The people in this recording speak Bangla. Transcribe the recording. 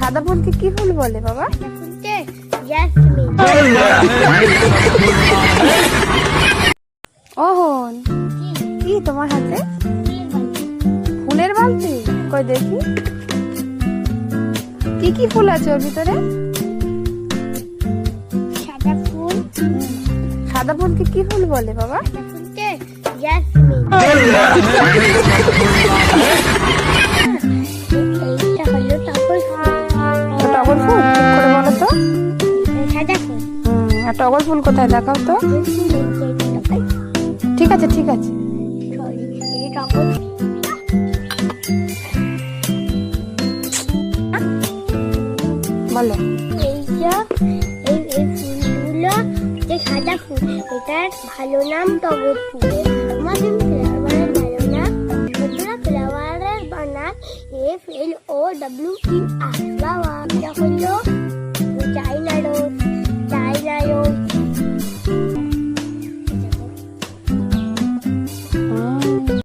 সাদা ফুলকে কি ফুল বলে বাবা? ওহন, কি তোমার হাতে? ফুলের বালতি? কই দেখি কি কি ফুল আছে ওর ভিতরে? সাদা ফুল। সাদা ফুলকে কি ফুল বলে বাবা? টগর ফুল? ঠিক করে বলো তো। আর টগর ফুল কোথায় দেখাও তো। ঠিক আছে ঠিক আছে। বলো। ফুলগুলো সাদা ফুল, এটার ভালো নাম টগর ফুল। আমাদের ফ্লাওয়ারের ভালো নাম ফ্লাওয়ারের বানান FLOWER। ফ্লাওয়ার হলো